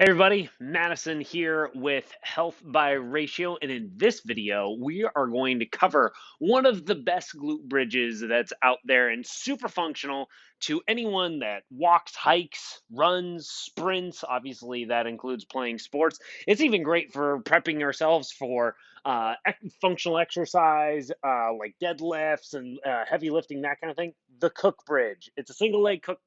Hey everybody, Madison here with Health by Ratio, and in this video, we are going to cover one of the best glute bridges that's out there and super functional to anyone that walks, hikes, runs, sprints. Obviously, that includes playing sports. It's even great for prepping ourselves for functional exercise like deadlifts and heavy lifting, that kind of thing. The Cook Bridge. It's a single leg Cook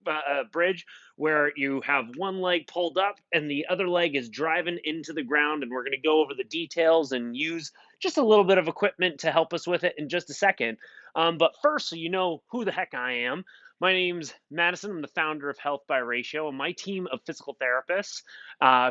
bridge where you have one leg pulled up and the other leg is driving into the ground. And we're going to go over the details and use just a little bit of equipment to help us with it in just a second. But first, so you know who the heck I am. My name's Madison. I'm the founder of Health by Ratio, and my team of physical therapists,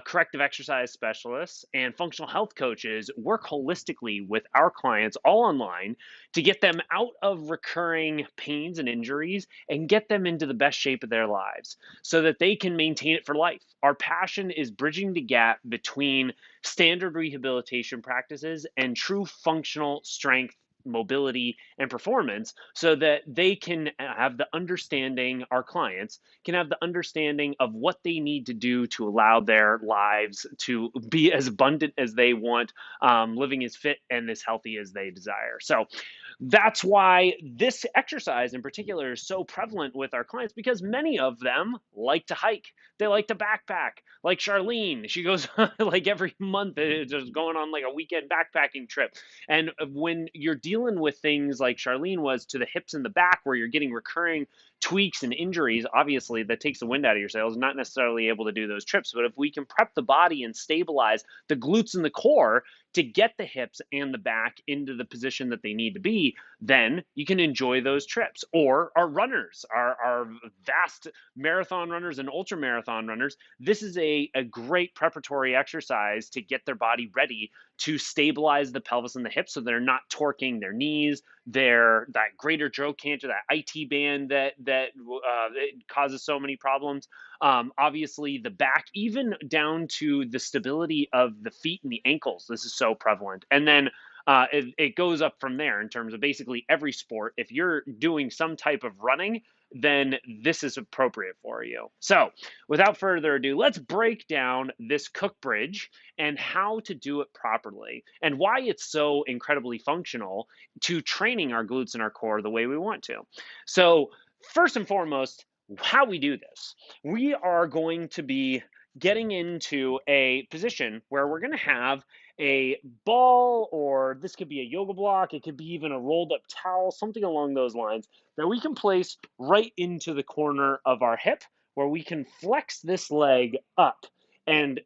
corrective exercise specialists, and functional health coaches work holistically with our clients all online to get them out of recurring pains and injuries and get them into the best shape of their lives so that they can maintain it for life. Our passion is bridging the gap between standard rehabilitation practices and true functional strength, mobility, and performance so that they can have the understanding, our clients can have the understanding of what they need to do to allow their lives to be as abundant as they want, living as fit and as healthy as they desire. So that's why this exercise in particular is so prevalent with our clients because many of them like to hike. They like to backpack. Like Charlene, she goes like every month, just going on like a weekend backpacking trip. And when you're dealing with things like Charlene was to the hips and the back, where you're getting recurring tweaks and injuries, obviously that takes the wind out of your sails, not necessarily able to do those trips. But if we can prep the body and stabilize the glutes and the core to get the hips and the back into the position that they need to be, then you can enjoy those trips. Or our runners, our vast marathon runners and ultra marathon runners, this is a great preparatory exercise to get their body ready to stabilize the pelvis and the hips so they're not torquing their knees, their that greater trochanter, that IT band that it causes so many problems. Obviously, the back, even down to the stability of the feet and the ankles. This is so prevalent. And then it goes up from there in terms of basically every sport. If you're doing some type of running, then this is appropriate for you. So, without further ado, let's break down this Cook Bridge and how to do it properly and why it's so incredibly functional to training our glutes and our core the way we want to. So, first and foremost, how we do this. We are going to be getting into a position where we're going to have a ball, or this could be a yoga block, it could be even a rolled up towel, something along those lines that we can place right into the corner of our hip where we can flex this leg up and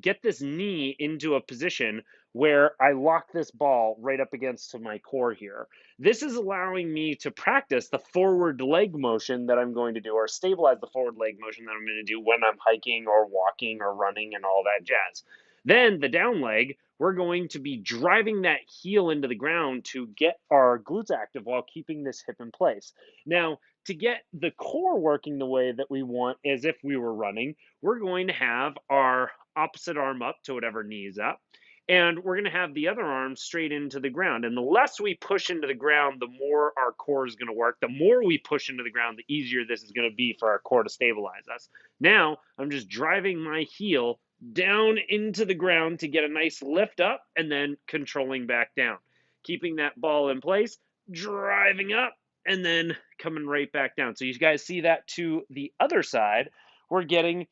get this knee into a position where I lock this ball right up against my core here. This is allowing me to practice the forward leg motion that I'm going to do, or stabilize the forward leg motion that I'm going to do when I'm hiking or walking or running and all that jazz. Then the down leg, we're going to be driving that heel into the ground to get our glutes active while keeping this hip in place. Now, to get the core working the way that we want as if we were running, we're going to have our opposite arm up to whatever knee is up. And we're going to have the other arm straight into the ground. And the less we push into the ground, the more our core is going to work. The more we push into the ground, the easier this is going to be for our core to stabilize us. Now, I'm just driving my heel down into the ground to get a nice lift up and then controlling back down. Keeping that ball in place, driving up, and then coming right back down. So you guys see that to the other side. We're getting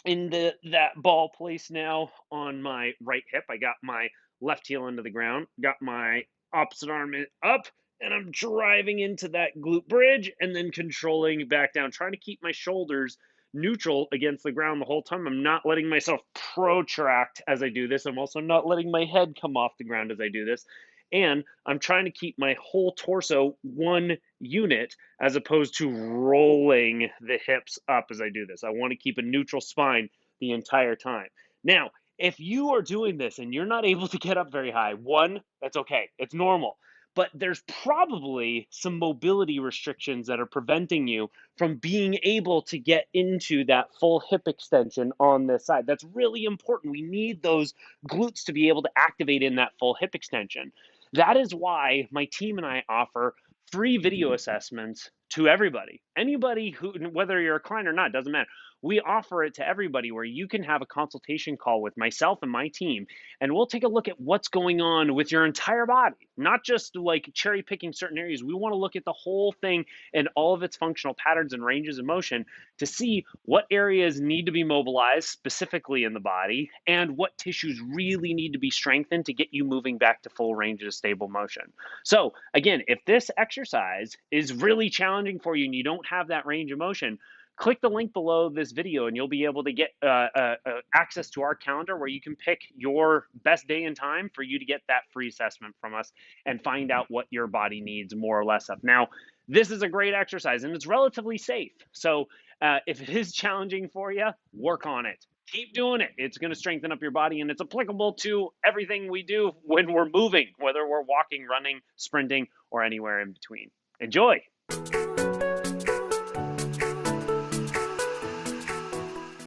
into that ball place now on my right hip. I got my left heel into the ground, got my opposite arm up, and I'm driving into that glute bridge and then controlling back down, trying to keep my shoulders neutral against the ground the whole time. I'm not letting myself protract as I do this. I'm also not letting my head come off the ground as I do this. And I'm trying to keep my whole torso one unit as opposed to rolling the hips up as I do this. I want to keep a neutral spine the entire time. Now, if you are doing this and you're not able to get up very high, one, that's okay. It's normal. But there's probably some mobility restrictions that are preventing you from being able to get into that full hip extension on this side. That's really important. We need those glutes to be able to activate in that full hip extension. That is why my team and I offer free video assessments to everybody. Anybody who, whether you're a client or not, doesn't matter. We offer it to everybody where you can have a consultation call with myself and my team, and we'll take a look at what's going on with your entire body, not just like cherry picking certain areas. We want to look at the whole thing and all of its functional patterns and ranges of motion to see what areas need to be mobilized specifically in the body and what tissues really need to be strengthened to get you moving back to full range of stable motion. So, again, if this exercise is really challenging for you and you don't have that range of motion, click the link below this video and you'll be able to get access to our calendar where you can pick your best day and time for you to get that free assessment from us and find out what your body needs more or less of. Now, this is a great exercise and it's relatively safe. So if it is challenging for you, work on it. Keep doing it. It's going to strengthen up your body and it's applicable to everything we do when we're moving, whether we're walking, running, sprinting, or anywhere in between. Enjoy.